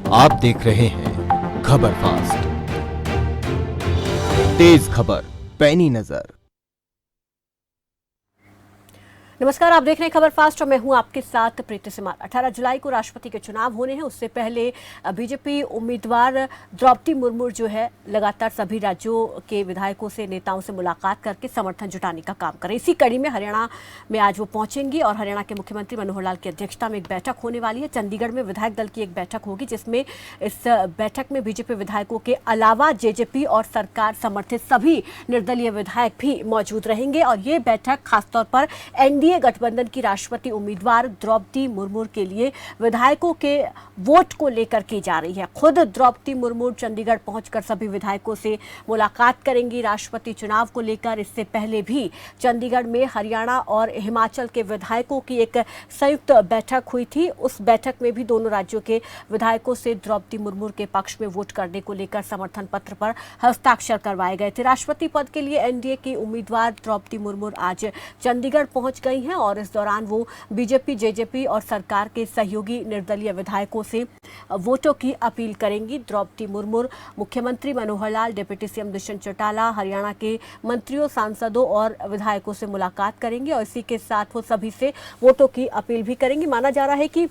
आप देख रहे हैं खबर फास्ट, तेज खबर पैनी नजर। नमस्कार, आप देख रहे हैं खबर फास्ट और मैं हूं आपके साथ प्रीति सिमार। 18 जुलाई को राष्ट्रपति के चुनाव होने हैं। उससे पहले बीजेपी उम्मीदवार द्रौपदी मुर्मू जो है लगातार सभी राज्यों के विधायकों से, नेताओं से मुलाकात करके समर्थन जुटाने का काम कर रही है। इसी कड़ी में हरियाणा में आज वो पहुंचेंगी और हरियाणा के मुख्यमंत्री मनोहर लाल की अध्यक्षता में एक बैठक होने वाली है। चंडीगढ़ में विधायक दल की एक बैठक होगी, जिसमें इस बैठक में बीजेपी विधायकों के अलावा जेजेपी और सरकार समर्थित सभी निर्दलीय विधायक भी मौजूद रहेंगे। और ये बैठक खासतौर पर एनडीए गठबंधन की राष्ट्रपति उम्मीदवार द्रौपदी मुर्मू के लिए विधायकों के वोट को लेकर की जा रही है। खुद द्रौपदी मुर्मू चंडीगढ़ पहुंचकर सभी विधायकों से मुलाकात करेंगी राष्ट्रपति चुनाव को लेकर। इससे पहले भी चंडीगढ़ में हरियाणा और हिमाचल के विधायकों की एक संयुक्त बैठक हुई थी। उस बैठक में भी दोनों राज्यों के विधायकों से द्रौपदी मुर्मू के पक्ष में वोट करने को लेकर समर्थन पत्र पर हस्ताक्षर करवाए गए थे। राष्ट्रपति पद के लिए एनडीए की उम्मीदवार द्रौपदी मुर्मू आज चंडीगढ़ पहुंच गई हैं और इस दौरान वो बीजेपी, जेजेपी और सरकार के सहयोगी निर्दलीय विधायकों से वोटों की अपील करेंगी। द्रौपदी मुर्मू मुख्यमंत्री मनोहर लाल, डिप्टी सीएम दुष्यंत चौटाला, हरियाणा के मंत्रियों, सांसदों और विधायकों से मुलाकात करेंगे और इसी के साथ वो सभी से वोटों की अपील भी करेंगी। माना जा रहा है कि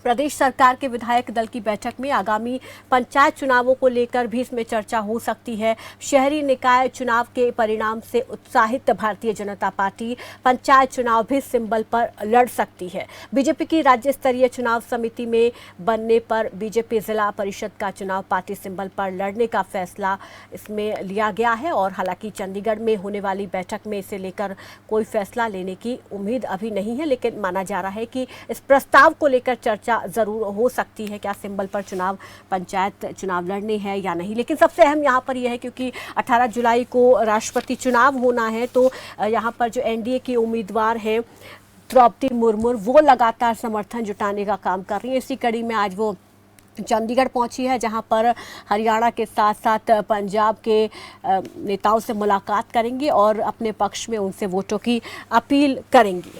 प्रदेश सरकार के विधायक दल की बैठक में आगामी पंचायत चुनावों को लेकर भी इसमें चर्चा हो सकती है। शहरी निकाय चुनाव के परिणाम से उत्साहित भारतीय जनता पार्टी पंचायत चुनाव भी सिंबल पर लड़ सकती है। बीजेपी की राज्य स्तरीय चुनाव समिति में बनने पर बीजेपी जिला परिषद का चुनाव पार्टी सिंबल पर लड़ने का फैसला इसमें लिया गया है। और हालांकि चंडीगढ़ में होने वाली बैठक में इसे लेकर कोई फैसला लेने की उम्मीद अभी नहीं है, लेकिन माना जा रहा है कि इस प्रस्ताव को लेकर चर्चा जरूर हो सकती है, क्या सिंबल पर चुनाव, पंचायत चुनाव लड़ने हैं या नहीं। लेकिन सबसे अहम यहाँ पर यह है क्योंकि 18 जुलाई को राष्ट्रपति चुनाव होना है, तो यहाँ पर जो एनडीए की उम्मीदवार हैं द्रौपदी मुर्मू, वो लगातार समर्थन जुटाने का काम कर रही है। इसी कड़ी में आज वो चंडीगढ़ पहुंची है, जहां पर हरियाणा के साथ साथ पंजाब के नेताओं से मुलाकात करेंगी और अपने पक्ष में उनसे वोटों की अपील करेंगी।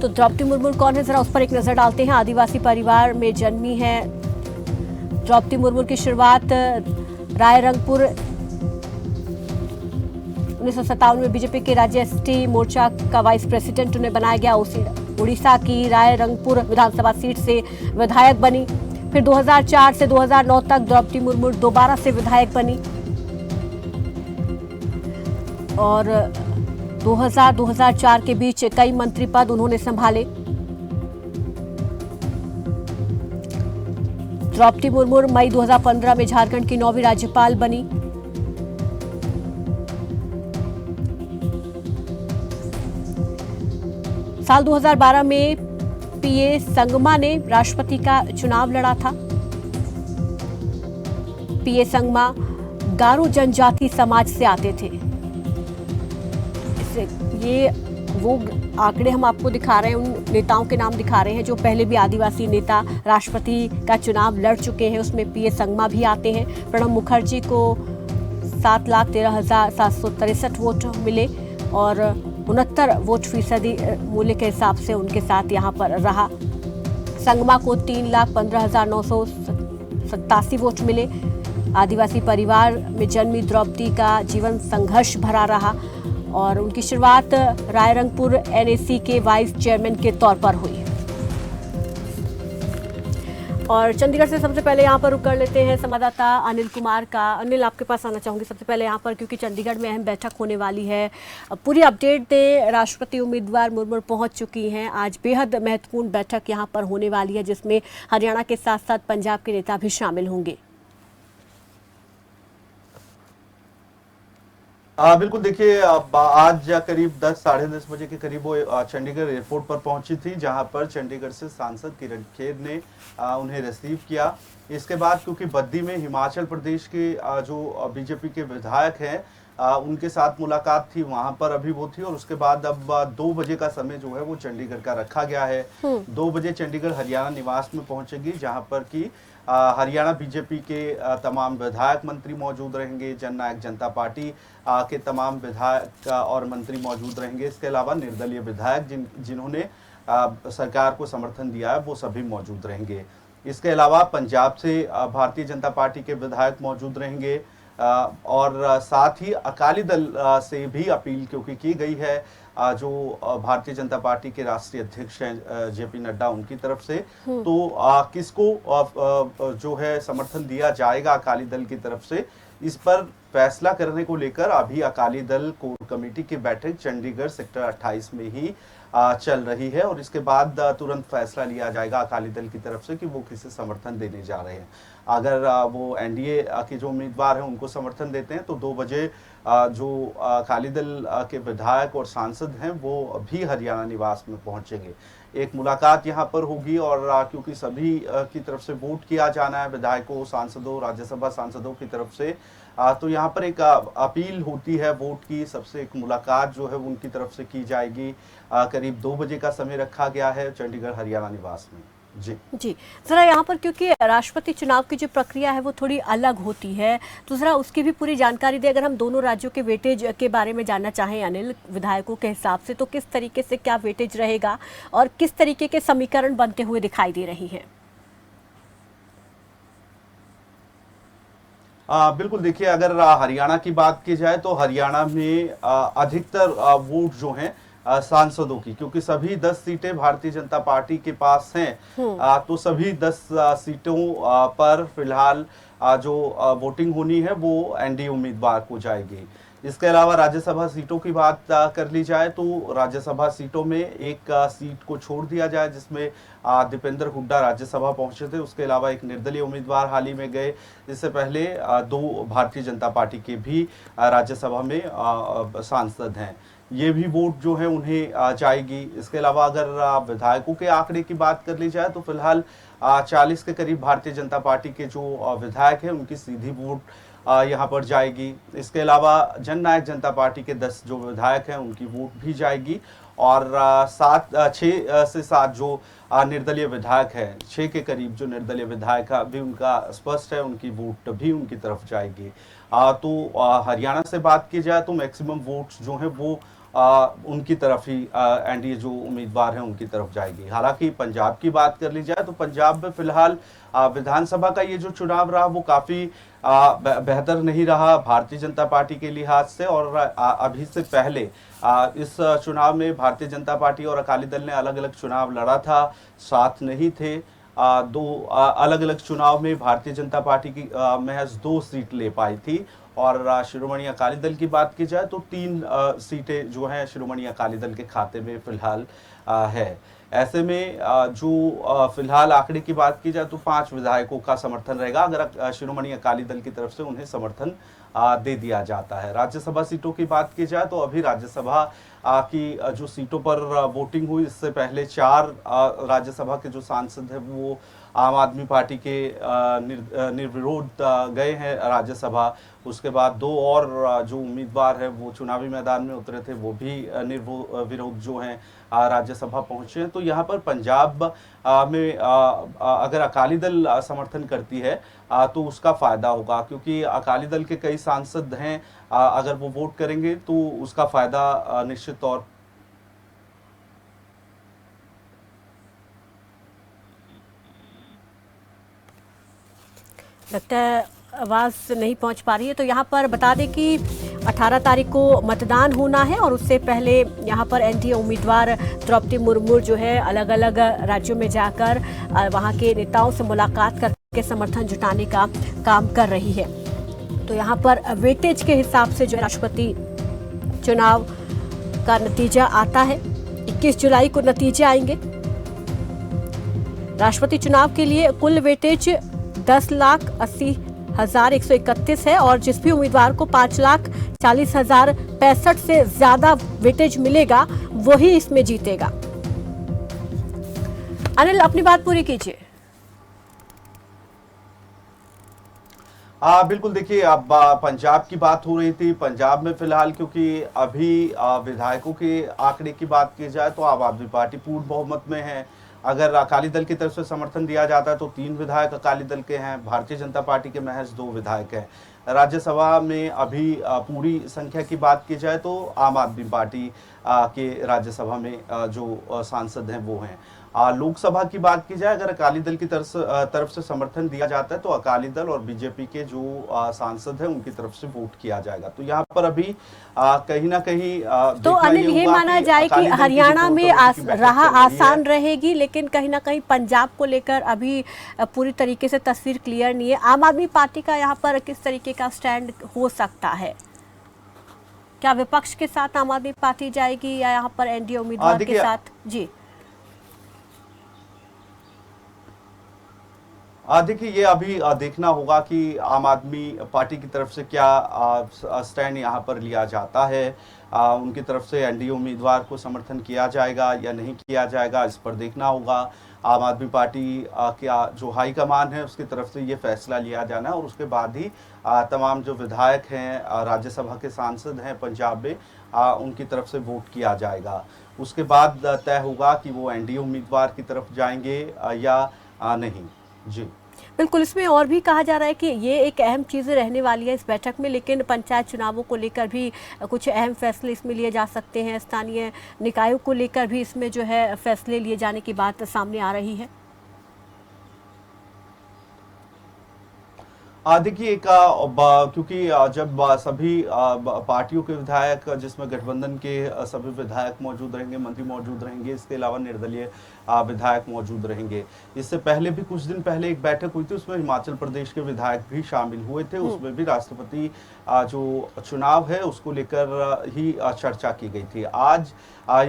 तो द्रौपदी मुर्मू कौन है, जरा उस पर एक नजर डालते हैं। आदिवासी परिवार में जन्मी है द्रौपदी मुर्मू की शुरुआत रायरंगपुर 1957 में बीजेपी के राज्य एसटी मोर्चा का वाइस प्रेसिडेंट उन्हें बनाया गया। उड़ीसा की रायरंगपुर विधानसभा सीट से विधायक बनी। फिर 2004 से 2009 तक द्रौपदी मुर्मू दोबारा से विधायक बनी और 2000-2004 के बीच कई मंत्री पद उन्होंने संभाले। द्रौपदी मुर्मू मई 2015 में झारखंड की 9वीं राज्यपाल बनी। साल 2012 में पीए संगमा ने राष्ट्रपति का चुनाव लड़ा था। पीए संगमा गारो जनजाति समाज से आते थे। ये वो आंकड़े हम आपको दिखा रहे हैं, उन नेताओं के नाम दिखा रहे हैं जो पहले भी आदिवासी नेता राष्ट्रपति का चुनाव लड़ चुके हैं। उसमें पीए संगमा भी आते हैं। प्रणब मुखर्जी को 7,13,763 वोट मिले और 69 वोट फीसदी मूल्य के हिसाब से उनके साथ यहाँ पर रहा। संगमा को 3,15,987 वोट मिले। आदिवासी परिवार में जन्मी द्रौपदी का जीवन संघर्ष भरा रहा और उनकी शुरुआत रायरंगपुर एनएसी के वाइस चेयरमैन के तौर पर हुई। और चंडीगढ़ से सबसे पहले यहाँ पर रुक कर लेते हैं संवाददाता अनिल कुमार का। अनिल, आपके पास आना चाहूँगी सबसे पहले यहाँ पर, क्योंकि चंडीगढ़ में अहम बैठक होने वाली है। पूरी अपडेट दें। राष्ट्रपति उम्मीदवार मुर्मू पहुँच चुकी हैं। आज बेहद महत्वपूर्ण बैठक यहाँ पर होने वाली है, जिसमें हरियाणा के साथ साथ पंजाब के नेता भी शामिल होंगे। बिल्कुल, देखिए आज करीब 10 साढ़े 10 बजे के करीब वो चंडीगढ़ एयरपोर्ट पर पहुंची थी, जहां पर चंडीगढ़ से सांसद किरण खेर ने उन्हें रिसीव किया। इसके बाद क्योंकि बद्दी में हिमाचल प्रदेश के जो बीजेपी के विधायक हैं उनके साथ मुलाकात थी, वहां पर अभी वो थी और उसके बाद अब 2 बजे का समय जो है वो चंडीगढ़ का रखा गया है। 2 बजे चंडीगढ़ हरियाणा निवास में पहुंचेगी, जहां पर कि हरियाणा बीजेपी के तमाम विधायक मंत्री मौजूद रहेंगे, जननायक जनता पार्टी के तमाम विधायक और मंत्री मौजूद रहेंगे। इसके अलावा निर्दलीय विधायक जिन्होंने सरकार को समर्थन दिया है वो सभी मौजूद रहेंगे। इसके अलावा पंजाब से भारतीय जनता पार्टी के विधायक मौजूद रहेंगे और साथ ही अकाली दल से भी अपील क्योंकि की गई है जो भारतीय जनता पार्टी के राष्ट्रीय अध्यक्ष हैं जेपी नड्डा, उनकी तरफ से तो किसको जो है समर्थन दिया जाएगा अकाली दल की तरफ से, इस पर फैसला करने को लेकर अभी अकाली दल कोर कमेटी की बैठक चंडीगढ़ सेक्टर 28 में ही चल रही है और इसके बाद तुरंत फैसला लिया जाएगा अकाली दल की तरफ से कि वो किसे समर्थन देने जा रहे हैं। अगर वो एनडीए के जो उम्मीदवार हैं उनको समर्थन देते हैं तो 2 बजे जो अकाली दल के विधायक और सांसद हैं वो भी हरियाणा निवास में पहुंचेंगे। एक मुलाकात यहाँ पर होगी और क्योंकि सभी की तरफ से वोट किया जाना है, विधायकों, सांसदों, राज्यसभा सांसदों की तरफ से, तो यहाँ पर एक अपील होती है वोट की, सबसे एक मुलाकात जो है उनकी तरफ से की जाएगी। करीब 2 बजे का समय रखा गया है चंडीगढ़ हरियाणा निवास में। जी जरा यहाँ पर क्योंकि राष्ट्रपति चुनाव की जो प्रक्रिया है वो थोड़ी अलग होती है, तो जरा उसकी भी पूरी जानकारी दे। अगर हम दोनों राज्यों के वेटेज के बारे में जानना चाहें अनिल, विधायकों के हिसाब से तो किस तरीके से क्या वेटेज रहेगा और किस तरीके के समीकरण बनते हुए दिखाई दे रही है? बिल्कुल, देखिए अगर हरियाणा की बात की जाए तो हरियाणा में अधिकतर वोट जो हैं सांसदों की, क्योंकि सभी 10 सीटें भारतीय जनता पार्टी के पास हैं, तो सभी 10 सीटों पर फिलहाल जो वोटिंग होनी है वो एनडीए उम्मीदवार को जाएगी। इसके अलावा राज्यसभा सीटों की बात कर ली जाए तो राज्यसभा सीटों में एक सीट को छोड़ दिया जाए जिसमें दीपेंद्र हुड्डा राज्यसभा पहुंचे थे। उसके अलावा एक निर्दलीय उम्मीदवार हाल ही में गए। इससे पहले 2 भारतीय जनता पार्टी के भी राज्यसभा में सांसद हैं, ये भी वोट जो है उन्हें जाएगी। इसके अलावा अगर विधायकों के आंकड़े की बात कर ली जाए तो फिलहाल 40 के करीब भारतीय जनता पार्टी के जो विधायक हैं उनकी सीधी वोट यहाँ पर जाएगी। इसके अलावा जननायक जनता पार्टी के 10 जो विधायक हैं उनकी वोट भी जाएगी और 6 से 7 जो निर्दलीय विधायक है, 6 के करीब जो निर्दलीय विधायक भी उनका स्पष्ट है, उनकी वोट भी उनकी तरफ जाएगी। तो हरियाणा से बात की जाए तो मैक्सिमम वोट्स जो है वो उनकी तरफ ही एनडीए जो उम्मीदवार हैं उनकी तरफ जाएगी। हालांकि पंजाब की बात कर ली जाए तो पंजाब में फिलहाल विधानसभा का ये जो चुनाव रहा वो काफी बेहतर नहीं रहा भारतीय जनता पार्टी के लिहाज से, और अभी से पहले इस चुनाव में भारतीय जनता पार्टी और अकाली दल ने अलग अलग चुनाव लड़ा था, साथ नहीं थे। 2 अलग अलग चुनाव में भारतीय जनता पार्टी की महज 2 सीट ले पाई थी और शिरोमणि अकाली दल की बात की जाए तो 3 सीटें जो हैं शिरोमणि अकाली दल के खाते में फिलहाल है। ऐसे में जो फिलहाल आंकड़े की बात की जाए तो 5 विधायकों का समर्थन रहेगा अगर शिरोमणि अकाली दल की तरफ से उन्हें समर्थन दे दिया जाता है। राज्यसभा सीटों की बात की जाए तो अभी राज्यसभा की जो सीटों पर वोटिंग हुई, इससे पहले 4 राज्यसभा के जो सांसद हैं वो आम आदमी पार्टी के निर्विरोध गए हैं राज्यसभा। उसके बाद 2 और जो उम्मीदवार हैं वो चुनावी मैदान में उतरे थे, वो भी निर्विरोध जो हैं राज्यसभा पहुंचे हैं। तो यहाँ पर पंजाब में अगर अकाली दल समर्थन करती है तो उसका फायदा होगा, क्योंकि अकाली दल के कई सांसद हैं, अगर वो वोट करेंगे तो उसका फायदा निश्चित तौर लगता है आवाज़ नहीं पहुंच पा रही है। तो यहाँ पर बता दें कि 18 तारीख को मतदान होना है और उससे पहले यहाँ पर एनडीए उम्मीदवार द्रौपदी मुर्मू जो है अलग अलग राज्यों में जाकर वहाँ के नेताओं से मुलाकात करके समर्थन जुटाने का काम कर रही है। तो यहाँ पर वेटेज के हिसाब से जो राष्ट्रपति चुनाव का नतीजा आता है, 21 जुलाई को नतीजे आएंगे। राष्ट्रपति चुनाव के लिए कुल वेटेज 10,80,131 है और जिस भी उम्मीदवार को 5,40,065 से ज्यादा वेटेज मिलेगा वही इसमें जीतेगा। अनिल, अपनी बात पूरी कीजिए। बिल्कुल, देखिए अब पंजाब की बात हो रही थी। पंजाब में फिलहाल क्योंकि अभी विधायकों के आंकड़े की बात की जाए तो आम आदमी पार्टी पूर्ण बहुमत में है अगर अकाली दल की तरफ से समर्थन दिया जाता है तो 3 विधायक अकाली दल के हैं, भारतीय जनता पार्टी के महज 2 विधायक हैं। राज्यसभा में अभी पूरी संख्या की बात की जाए तो आम आदमी पार्टी के राज्यसभा में जो सांसद हैं वो हैं। लोकसभा की बात की जाए, अगर अकाली दल की तरफ से समर्थन दिया जाता है तो अकाली दल और बीजेपी के जो सांसद हैं उनकी तरफ से वोट किया जाएगा। तो यहाँ पर अभी कहीं ना कहीं तो अनिल ये माना जाए कि हरियाणा में राह आसान रहेगी, लेकिन कहीं ना कहीं पंजाब को लेकर अभी पूरी तरीके से तस्वीर क्लियर नहीं है। आम आदमी पार्टी का यहाँ पर किस तरीके का स्टैंड हो सकता है? क्या विपक्ष के साथ आम आदमी पार्टी जाएगी या यहाँ पर एनडीए उम्मीदवार के साथ? जी देखिए, ये अभी देखना होगा कि आम आदमी पार्टी की तरफ से क्या स्टैंड यहाँ पर लिया जाता है। उनकी तरफ से एनडीए उम्मीदवार को समर्थन किया जाएगा या नहीं किया जाएगा, इस पर देखना होगा। आम आदमी पार्टी क्या जो हाई कमान है उसकी तरफ से ये फैसला लिया जाना है और उसके बाद ही तमाम जो विधायक हैं, राज्यसभा के सांसद हैं पंजाब में, उनकी तरफ से वोट किया जाएगा। उसके बाद तय होगा कि वो एनडीए उम्मीदवार की तरफ जाएंगे या नहीं। जी बिल्कुल, इसमें और भी कहा जा रहा है कि ये एक अहम चीज़ रहने वाली है इस बैठक में, लेकिन पंचायत चुनावों को लेकर भी कुछ अहम फैसले इसमें लिए जा सकते हैं। स्थानीय निकायों को लेकर भी इसमें जो है फैसले लिए जाने की बात सामने आ रही है। देखिए, क्योंकि जब सभी पार्टियों के विधायक, जिसमें गठबंधन के सभी विधायक मौजूद रहेंगे, मंत्री मौजूद रहेंगे, इसके अलावा निर्दलीय विधायक मौजूद रहेंगे। इससे पहले भी कुछ दिन पहले एक बैठक हुई थी, उसमें हिमाचल प्रदेश के विधायक भी शामिल हुए थे। उसमें भी राष्ट्रपति जो चुनाव है उसको लेकर ही चर्चा की गई थी। आज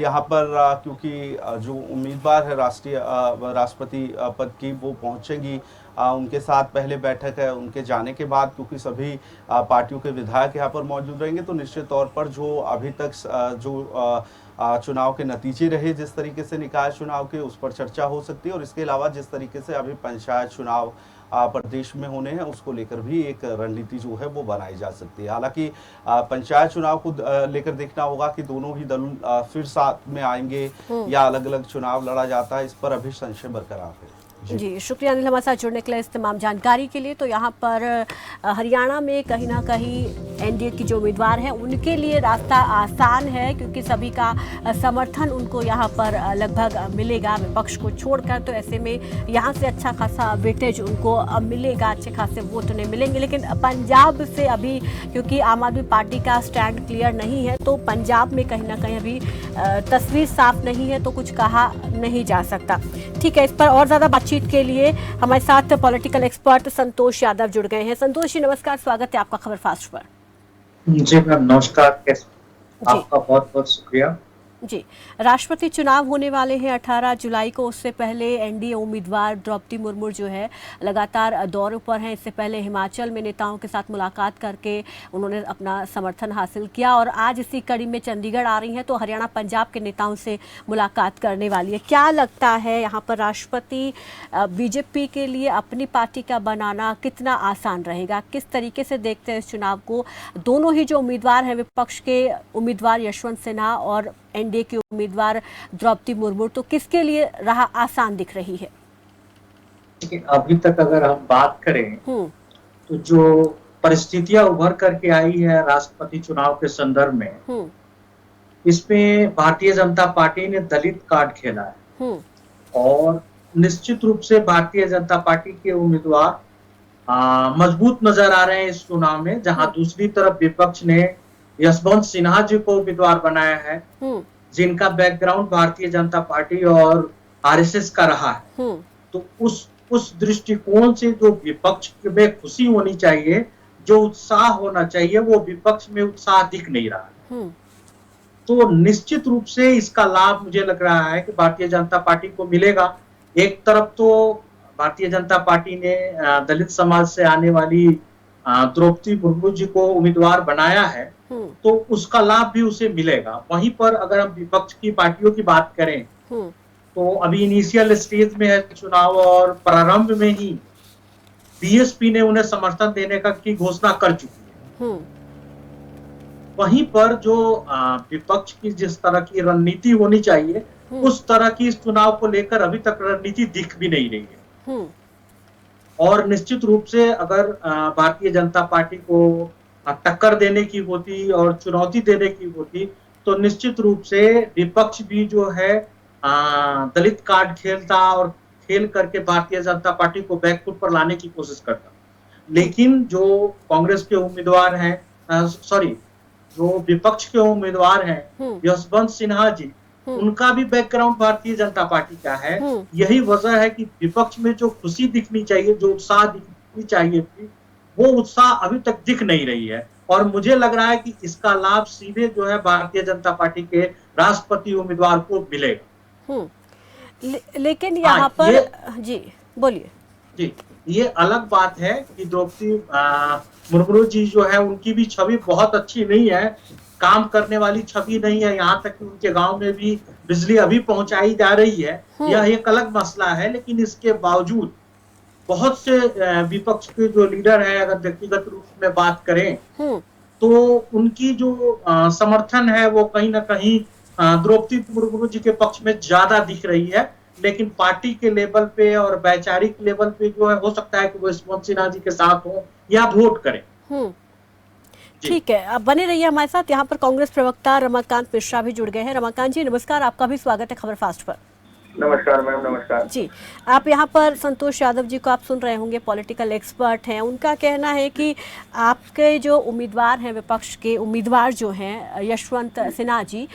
यहाँ पर क्योंकि जो उम्मीदवार है राष्ट्रपति पद की, वो पहुंचेंगी, उनके साथ पहले बैठक है। उनके जाने के बाद क्योंकि सभी पार्टियों के विधायक यहाँ पर मौजूद रहेंगे, तो निश्चित तौर पर जो अभी तक जो चुनाव के नतीजे रहे, जिस तरीके से निकाय चुनाव के, उस पर चर्चा हो सकती है। और इसके अलावा जिस तरीके से अभी पंचायत चुनाव प्रदेश में होने हैं, उसको लेकर भी एक रणनीति जो है वो बनाई जा सकती है। हालांकि पंचायत चुनाव को लेकर देखना होगा कि दोनों ही दल फिर साथ में आएंगे या अलग अलग चुनाव लड़ा जाता है, इस पर अभी संशय बरकरार है। जी शुक्रिया अनिल, हमारे साथ जुड़ने के लिए, इस तमाम जानकारी के लिए। तो यहाँ पर हरियाणा में कहीं ना कहीं एनडीए की जो उम्मीदवार हैं उनके लिए रास्ता आसान है, क्योंकि सभी का समर्थन उनको यहाँ पर लगभग मिलेगा विपक्ष को छोड़कर। तो ऐसे में यहाँ से अच्छा खासा वेटेज उनको मिलेगा, अच्छे खासे वोट उन्हें मिलेंगे। लेकिन पंजाब से अभी क्योंकि आम आदमी पार्टी का स्टैंड क्लियर नहीं है, तो पंजाब में कहीं ना कहीं अभी तस्वीर साफ नहीं है, तो कुछ कहा नहीं जा सकता। ठीक है, इस पर और ज़्यादा बातचीत के लिए हमारे साथ पॉलिटिकल एक्सपर्ट संतोष यादव जुड़ गए हैं। संतोष जी नमस्कार, स्वागत है आपका खबर फास्ट पर। जी मैम नमस्कार, आपका बहुत बहुत शुक्रिया। जी, राष्ट्रपति चुनाव होने वाले हैं 18 जुलाई को। उससे पहले एनडीए उम्मीदवार द्रौपदी मुर्मू जो है लगातार दौरों पर हैं। इससे पहले हिमाचल में नेताओं के साथ मुलाकात करके उन्होंने अपना समर्थन हासिल किया और आज इसी कड़ी में चंडीगढ़ आ रही हैं, तो हरियाणा पंजाब के नेताओं से मुलाकात करने वाली है। क्या लगता है यहाँ पर राष्ट्रपति बीजेपी के लिए अपनी पार्टी का बनाना कितना आसान रहेगा? किस तरीके से देखते हैं इस चुनाव को? दोनों ही जो उम्मीदवार हैं, विपक्ष के उम्मीदवार यशवंत सिन्हा और एनडीए की उम्मीदवार द्रौपदी मुर्मू, तो किसके लिए राह आसान दिख रही है? अभी तक अगर हम बात करें तो जो परिस्थितियां उभर करके आई है राष्ट्रपति चुनाव के संदर्भ में, इसमें भारतीय जनता पार्टी ने दलित कार्ड खेला है और निश्चित रूप से भारतीय जनता पार्टी के उम्मीदवार मजबूत नजर आ रहे हैं इस चुनाव में। जहां दूसरी तरफ विपक्ष ने यशवंत सिन्हा जी को उम्मीदवार बनाया है, जिनका बैकग्राउंड भारतीय जनता पार्टी और आरएसएस का रहा है। तो उस दृष्टिकोण से जो विपक्ष में खुशी होनी चाहिए, जो उत्साह होना चाहिए, वो विपक्ष में उत्साह दिख नहीं रहा है। तो निश्चित रूप से इसका लाभ मुझे लग रहा है कि भारतीय जनता पार्टी को मिलेगा। एक तरफ तो भारतीय जनता पार्टी ने दलित समाज से आने वाली द्रौपदी मुर्मू जी को उम्मीदवार बनाया है, तो उसका लाभ भी उसे मिलेगा। वहीं पर अगर हम विपक्ष की पार्टियों की बात करें तो अभी इनिशियल स्टेज में है चुनाव और प्रारंभ में ही बीएसपी ने उन्हें समर्थन देने की घोषणा कर चुकी है। वहीं पर जो विपक्ष की जिस तरह की रणनीति होनी चाहिए उस तरह की इस चुनाव को लेकर अभी तक रणनीति दिख भी नहीं रही है। और निश्चित रूप से अगर भारतीय जनता पार्टी को टक्कर देने की होती और चुनौती देने की होती तो निश्चित रूप से विपक्ष भी जो है दलित कार्ड खेलता और खेल करके भारतीय जनता पार्टी को बैकफुट पर लाने की कोशिश करता। लेकिन जो कांग्रेस के उम्मीदवार हैं, जो विपक्ष के उम्मीदवार हैं यशवंत सिन्हा जी, उनका भी बैकग्राउंड भारतीय जनता पार्टी का है। यही वजह है कि विपक्ष में जो खुशी दिखनी चाहिए, जो उत्साह दिखनी चाहिए थी, वो उत्साह अभी तक दिख नहीं रही है। और मुझे लग रहा है कि इसका लाभ सीधे जो है भारतीय जनता पार्टी के राष्ट्रपति उम्मीदवार को मिलेगा। लेकिन यहाँ पर जी बोलिए। जी, ये अलग बात है कि द्रौपदी मुर्मू जी जो है उनकी भी छवि बहुत अच्छी नहीं है, काम करने वाली छवि नहीं है। यहाँ तक कि उनके गांव में भी बिजली अभी पहुंचाई जा रही है, यह एक अलग मसला है। लेकिन इसके बावजूद बहुत से विपक्ष के जो लीडर हैं, अगर व्यक्तिगत रूप में बात करें तो उनकी जो समर्थन है वो कहीं ना कहीं द्रौपदी मुर्मू जी के पक्ष में ज्यादा दिख रही है। लेकिन पार्टी के लेवल पे और वैचारिक लेवल पे जो है, हो सकता है कि वो यशवंत सिन्हा जी के साथ हो या वोट करें। ठीक है, आप बने रहिए हमारे साथ। यहाँ पर कांग्रेस प्रवक्ता रमाकांत मिश्रा भी जुड़ गए हैं। रमाकांत जी नमस्कार, आपका भी स्वागत है खबर फास्ट पर। नमस्कार मैम। नमस्कार जी, आप यहाँ पर संतोष यादव जी को आप सुन रहे होंगे, पॉलिटिकल एक्सपर्ट हैं। उनका कहना है कि आपके जो उम्मीदवार हैं, विपक्ष के उम्मीदवार जो हैं यशवंत सिन्हा जी,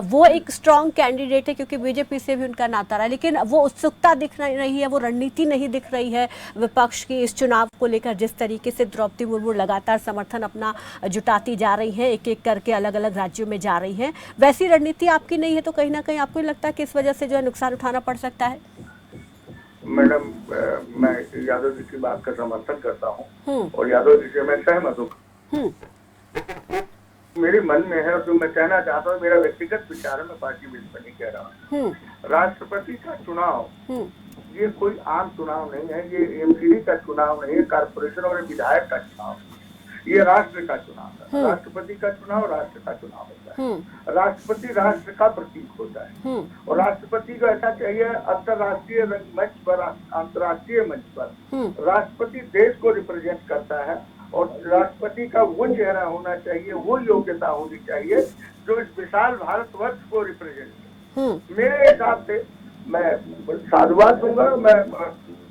वो एक स्ट्रॉन्ग कैंडिडेट है क्योंकि बीजेपी से भी उनका नाता रहा है। लेकिन वो उत्सुकता दिख रही है, वो रणनीति नहीं दिख रही है विपक्ष की इस चुनाव को लेकर। जिस तरीके से द्रौपदी मुर्मू लगातार समर्थन अपना जुटाती जा रही है, एक एक करके अलग अलग राज्यों में जा रही हैं, वैसी रणनीति आपकी नहीं है। तो कहीं ना कहीं आपको लगता है कि इस वजह से जो है नुकसान उठाना पड़ सकता है? मैडम, मैं यादव जी की बात का समर्थन करता हूँ और यादव जी से मैं सहमत हूँ। मेरे मन में है और जो मैं कहना चाहता हूँ, मेरा व्यक्तिगत विचार है, मैं पार्टी में नहीं कह रहा हूँ। राष्ट्रपति का चुनाव ये कोई आम चुनाव नहीं है, ये एमसीडी का चुनाव नहीं है, कारपोरेशन और विधायक का चुनाव, ये राष्ट्र का चुनाव है। राष्ट्रपति का चुनाव राष्ट्र का चुनाव होता है। राष्ट्रपति राष्ट्र का प्रतीक होता है और राष्ट्रपति को ऐसा चाहिए अंतर्राष्ट्रीय मंच पर, अंतर्राष्ट्रीय मंच पर राष्ट्रपति देश को रिप्रेजेंट करता है और राष्ट्रपति का वो चेहरा होना चाहिए, वो योग्यता होनी चाहिए जो इस विशाल भारतवर्ष को रिप्रेजेंट करे। मेरे हिसाब से मैं साधुवाद दूंगा, मैं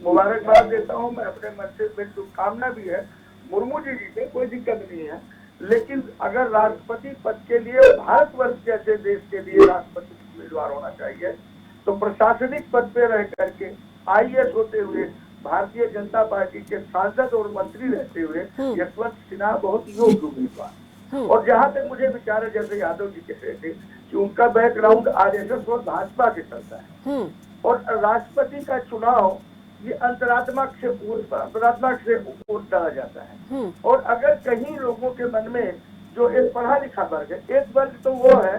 मुबारकबाद देता हूँ, मैं अपने मन से शुभकामना भी है मुर्मू जी से, कोई दिक्कत नहीं है। लेकिन अगर राष्ट्रपति पद के लिए भारतवर्ष जैसे देश के लिए राष्ट्रपति उम्मीदवार होना चाहिए तो प्रशासनिक पद पे रह करके आईएएस होते हुए भारतीय जनता पार्टी के सांसद और मंत्री रहते हुए यशवंत सिन्हा बहुत योग्य उम्मीदवार। और जहां तक मुझे विचार है, जैसे यादव जी कह रहे थे कि उनका बैकग्राउंड आरएसएस और भाजपा से चलता है और राष्ट्रपति का चुनाव ये अंतरात्मा से ऊपर डाला जाता है। और अगर कहीं लोगों के मन में जो एक पढ़ा लिखा वर्ग है, एक वर्ग तो वो है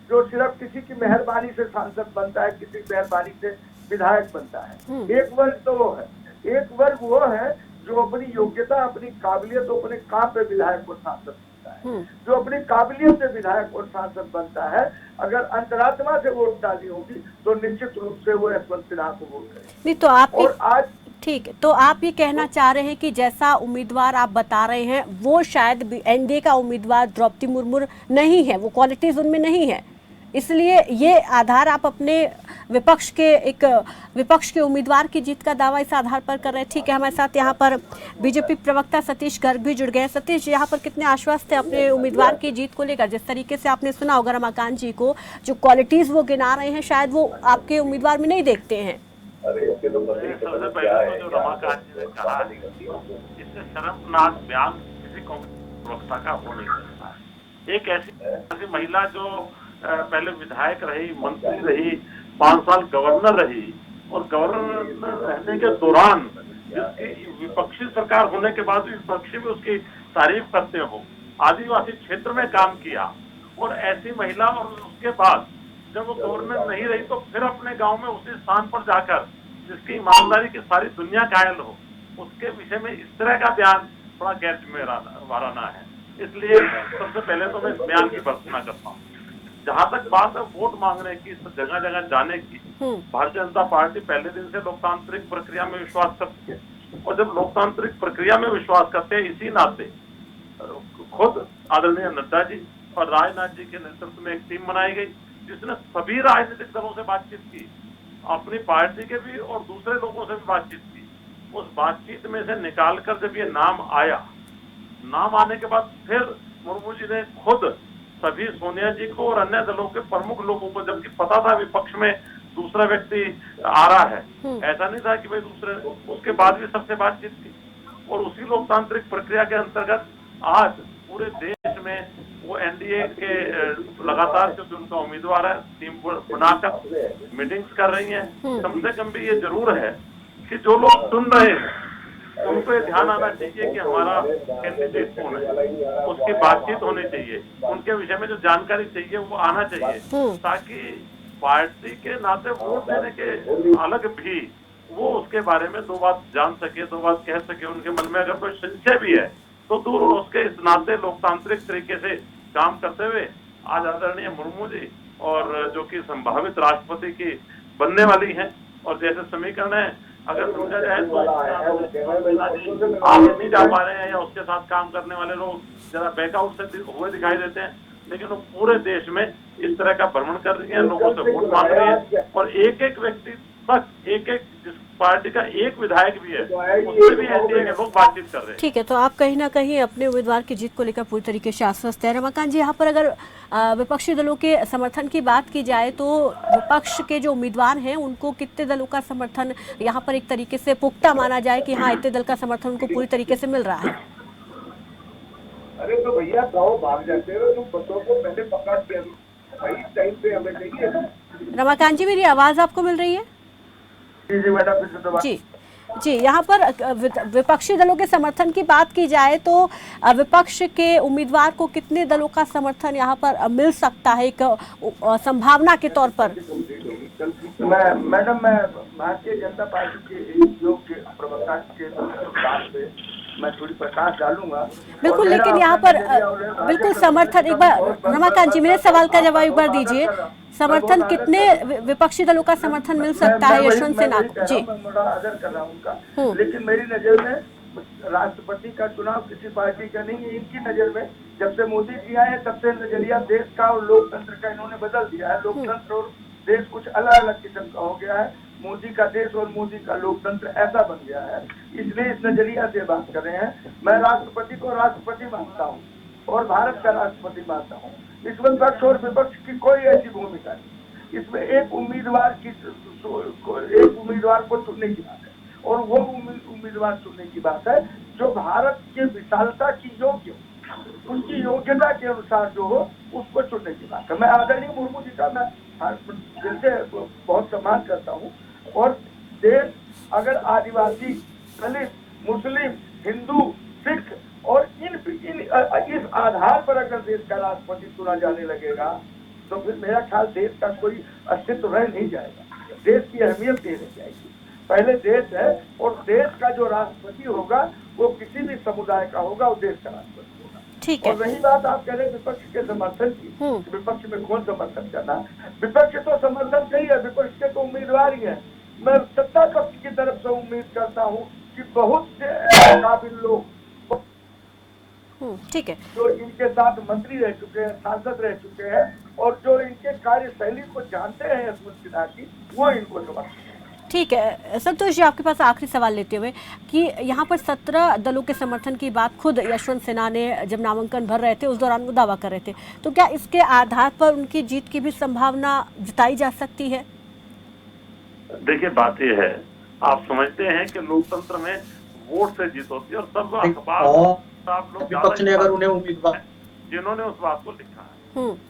जो सिर्फ किसी की मेहरबानी से सांसद बनता है, किसी की मेहरबानी से विधायक बनता है, एक वर्ग तो वो है। एक वर्ग वो है जो अपनी योग्यता, अपनी काबिलियत, अपने काम पे विधायक और सांसद बनता है, जो अपनी काबिलियत से विधायक और सांसद बनता है। अगर अंतरात्मा से वोट डाली होगी तो निश्चित रूप से वो यशवंत सिन्हा को वोट करेंगे। नहीं तो आप और आज ठीक है, तो आप ये कहना चाह रहे हैं कि जैसा उम्मीदवार आप बता रहे हैं वो शायद एनडीए का उम्मीदवार द्रौपदी मुर्मू नहीं है, वो क्वालिटीज उनमें नहीं है, इसलिए ये आधार आप अपने विपक्ष के उम्मीदवार की जीत का दावा इस आधार पर कर रहे हैं। ठीक है, हमारे साथ यहाँ पर बीजेपी प्रवक्ता सतीश गर्ग भी जुड़ गए हैं। सतीश, यहाँ पर कितने आश्वस्त हैं अपने उम्मीदवार की जीत को लेकर? जिस तरीके से आपने सुना होगा रमाकांत जी को, जो क्वालिटीज वो गिना रहे हैं शायद वो आपके उम्मीदवार में नहीं देखते हैं। सबसे पहले तो जो रमाकांत जी ने कहा, इससे शर्मनाक बयान किसी कांग्रेस प्रवक्ता का हो नहीं सकता है। एक ऐसी महिला जो पहले विधायक रही, मंत्री रही, 5 साल गवर्नर रही और गवर्नर रहने के दौरान विपक्षी सरकार होने के बाद विपक्षी भी उसकी तारीफ करते हो, आदिवासी क्षेत्र में काम किया और ऐसी महिला, और उसके बाद जब वो गवर्नर नहीं रही तो फिर अपने गांव में उसी स्थान पर जाकर जिसकी ईमानदारी की सारी दुनिया कायल हो, उसके विषय में इस तरह का बयान थोड़ा गैर जिम्मेवाराना है। इसलिए सबसे पहले तो मैं इस बयान की भर्त्सना करता हूँ। जहां तक बात है वोट मांगने की, जगह जगह जाने की, भारतीय जनता पार्टी पहले दिन से लोकतांत्रिक प्रक्रिया में विश्वास करती है। और जब लोकतांत्रिक प्रक्रिया में विश्वास करते हैं, इसी नाते खुद आदरणीय नड्डा जी और राजनाथ जी के नेतृत्व में एक टीम बनाई गई जिसने सभी राजनीतिक दलों से बातचीत की, अपनी पार्टी के भी और दूसरे लोगों से भी बातचीत की। उस बातचीत में से निकालकर जब ये नाम आया, नाम आने के बाद फिर मुर्मू जी ने खुद सभी सोनिया जी को और अन्य दलों के प्रमुख लोगों को, जबकि पता था विपक्ष में दूसरा व्यक्ति आ रहा है, ऐसा नहीं था कि भाई दूसरे, उसके बाद भी सबसे बातचीत की। और उसी लोकतांत्रिक प्रक्रिया के अंतर्गत आज पूरे देश में वो एनडीए के लगातार जो उनका उम्मीदवार है, टीम बनाकर मीटिंग्स कर रही हैं। कम से कम भी ये जरूर है कि जो लोग सुन रहे हैं उनको ये ध्यान आना चाहिए कि हमारा कैंडिडेट कौन है, उसकी बातचीत होनी चाहिए, उनके विषय में जो जानकारी चाहिए वो आना चाहिए, ताकि पार्टी के नाते वोट देने के अलग भी वो उसके बारे में दो बात जान सके, दो बात कह सके। उनके मन में अगर कोई संशय भी है तो दूर उसके इस नाते लोकतांत्रिक तरीके से काम करते हुए आज आदरणीय मुर्मू जी और जो कि संभावित राष्ट्रपति की बनने वाली हैं, और जैसे समीकरण है अगर समझा जाए तो आप नहीं जा पा रहे हैं या उसके साथ काम करने वाले लोग जरा बैकआउट से हुए दिखाई देते हैं, लेकिन वो पूरे देश में इस तरह का भ्रमण कर रही है, लोगों से वोट मांग रही है, और एक एक व्यक्ति तक, एक एक जिस पार्टी का एक विधायक भी है उससे भी एनडीए के लोग बातचीत कर रहे हैं। ठीक है, तो आप कहीं ना कहीं अपने उम्मीदवार की जीत को लेकर पूरी तरीके से आश्वस्त है। रमाकांत जी, यहाँ पर अगर विपक्षी दलों के समर्थन की बात की जाए तो विपक्ष के जो उम्मीदवार हैं उनको कितने दलों का समर्थन यहाँ पर एक तरीके से पुख्ता माना जाए कि हाँ इतने दल का समर्थन उनको पूरी तरीके से मिल रहा है? अरे तो भैया गाँव भाग जाते हो, तुम बच्चों को पहले पकड़ते भाई, टाइम पे हमें चाहिए। रमाकांत जी, मेरी आवाज आपको मिल रही है? जी मैडम, जी जी, यहाँ पर विपक्षी दलों के समर्थन की बात की जाए तो विपक्ष के उम्मीदवार को कितने दलों का समर्थन यहाँ पर मिल सकता है एक संभावना के तौर पर? मैं भारतीय जनता पार्टी के योग के प्रवक्ता के बात पे मैं थोड़ी प्रकाश डालूंगा। बिल्कुल, लेकिन यहाँ पर बिल्कुल समर्थन, एक बार रमाकांत जी मेरे सवाल का जवाब एक बार दीजिए, समर्थन कितने विपक्षी दलों का समर्थन मिल सकता है यशवंत सिन्हा को? जी, मैं आदर कर रहा हूँ उनका, लेकिन मेरी नजर में राष्ट्रपति का चुनाव किसी पार्टी का नहीं है। इनकी नजर में जब से मोदी जी आए तब से नजरिया देश का और लोकतंत्र का इन्होंने बदल दिया है। लोकतंत्र और देश कुछ अलग अलग किस्म का हो गया है। मोदी का देश और मोदी का लोकतंत्र ऐसा बन गया है, इसलिए इस नजरिया से बात कर रहे हैं। मैं राष्ट्रपति को राष्ट्रपति मानता हूँ और भारत का राष्ट्रपति मानता हूँ। इसमें पक्ष और विपक्ष की कोई ऐसी भूमिका नहीं। इसमें एक उम्मीदवार को चुनने की बात है, और वो उम्मीदवार चुनने की बात है जो भारत के विशालता की योग्य, उनकी योग्यता के अनुसार जो हो उसको चुनने की बात है। मैं आदरणीय मुर्मू जी का मैं दिल से बहुत सम्मान करता हूँ, और देश अगर आदिवासी, दलित, मुस्लिम, हिंदू, सिख और इस आधार पर अगर देश का राष्ट्रपति चुना जाने लगेगा तो फिर मेरा ख्याल देश का कोई अस्तित्व रह नहीं जाएगा। देश की अहमियत नहीं रह जाएगी। पहले देश है, और देश का जो राष्ट्रपति होगा वो किसी भी समुदाय का होगा, वो देश का राष्ट्रपति होगा। ठीक है। और रही बात आप कह रहे विपक्ष के समर्थन की, विपक्ष में कौन समर्थन करना? विपक्ष तो समर्थन नहीं है, विपक्ष के तो उम्मीदवार ही है। मैं सत्ता पक्ष की तरफ से उम्मीद करता हूँ कि बहुत से काबिल लोग ठीक है, जो इनके साथ मंत्री रह चुके हैं, सांसद रह चुके हैं, और जो इनके कार्यशैली को जानते हैं यशवंत सिन्हा की, वो इनको समर्थन। ठीक है संतोष जी, आपके पास आखिरी सवाल लेते हुए कि यहाँ पर 17 दलों के समर्थन की बात खुद यशवंत सिन्हा ने जब नामांकन भर रहे थे उस दौरान वो दावा कर रहे थे, तो क्या इसके आधार पर उनकी जीत की भी संभावना जताई जा सकती है? देखिए, बात यह है, आप समझते हैं कि लोकतंत्र में वोट से जीत होती है, और सब अखबार विपक्ष ने अगर उन्हें उम्मीदवार जिन्होंने उस बात को लिखा है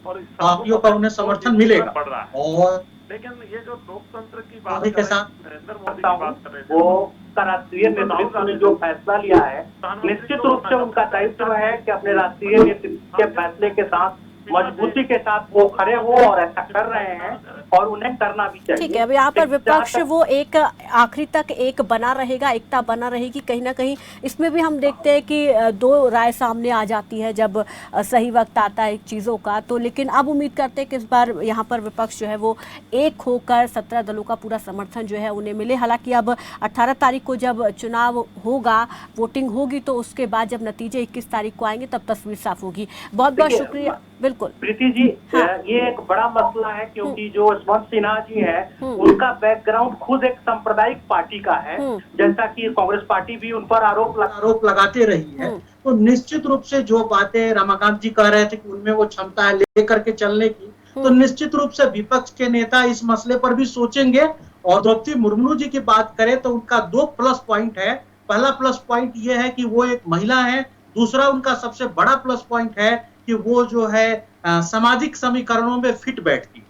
और पार्टियों पर उन्हें समर्थन मिलेगा, बढ़ रहा है। और लेकिन ये जो लोकतंत्र की बात के साथ नरेंद्र मोदी की बात कर रहे थे, वो राष्ट्रीय नेतृत्व ने जो फैसला लिया है, निश्चित रूप से उनका दायित्व है कि अपने राष्ट्रीय नेतृत्व के फैसले के साथ मजबूती के साथ वो खड़े हो और ऐसा कर रहे हैं और उन्हें करना भी चाहिए। ठीक है, अब यहाँ पर विपक्ष वो एक आखिरी तक एक बना रहेगा, एकता बना रहेगी। कहीं ना कहीं इसमें भी हम देखते हैं कि दो राय सामने आ जाती है जब सही वक्त आता है चीज़ों का। तो लेकिन अब उम्मीद करते हैं कि इस बार यहाँ पर विपक्ष जो है वो एक होकर 17 दलों का पूरा समर्थन जो है उन्हें मिले। हालांकि अब 18 तारीख को जब चुनाव होगा, वोटिंग होगी, तो उसके बाद जब नतीजे 21 तारीख को आएंगे तब तस्वीर साफ होगी। बहुत बहुत शुक्रिया। बिल्कुल प्रीति जी, हाँ। ये एक बड़ा मसला है क्योंकि जो यशवंत सिन्हा जी है उनका बैकग्राउंड खुद एक सांप्रदायिक पार्टी का है, जैसा कि कांग्रेस पार्टी भी उन पर आरोप लगाते रही है। तो निश्चित रूप से जो बातें रमाकांत जी कह रहे थे कि उनमें वो क्षमता है लेकर के चलने की, तो निश्चित रूप से विपक्ष के नेता इस मसले पर भी सोचेंगे। और द्रौपदी मुर्मू जी की बात करें तो उनका 2 प्लस पॉइंट है। पहला प्लस पॉइंट ये है कि वो एक महिला है। दूसरा उनका सबसे बड़ा प्लस पॉइंट है कि वो जो है सामाजिक समीकरणों में फिट बैठती,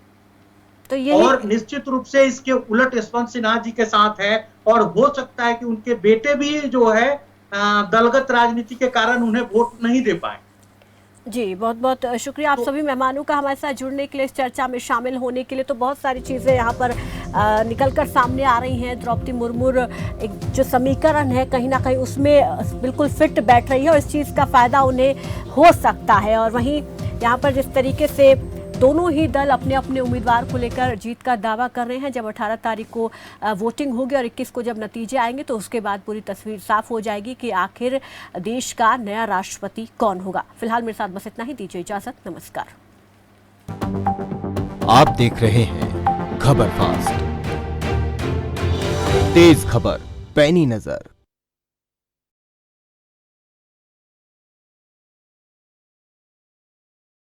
तो और निश्चित रूप से इसके उलट यशवंत सिन्हा जी के साथ है। और हो सकता है कि उनके बेटे भी जो है दलगत राजनीति के कारण उन्हें वोट नहीं दे पाए। जी, बहुत बहुत शुक्रिया आप सभी मेहमानों का हमारे साथ जुड़ने के लिए, इस चर्चा में शामिल होने के लिए। तो बहुत सारी चीज़ें यहाँ पर निकलकर सामने आ रही हैं। द्रौपदी मुर्मू एक जो समीकरण है कहीं ना कहीं उसमें बिल्कुल फिट बैठ रही है और इस चीज़ का फ़ायदा उन्हें हो सकता है। और वहीं यहाँ पर जिस तरीके से दोनों ही दल अपने अपने उम्मीदवार को लेकर जीत का दावा कर रहे हैं, जब 18 तारीख को वोटिंग होगी और 21 को जब नतीजे आएंगे तो उसके बाद पूरी तस्वीर साफ हो जाएगी कि आखिर देश का नया राष्ट्रपति कौन होगा। फिलहाल मेरे साथ बस इतना ही, दीजिए इजाजत, नमस्कार। आप देख रहे हैं खबर फास्ट, तेज खबर, पैनी नजर।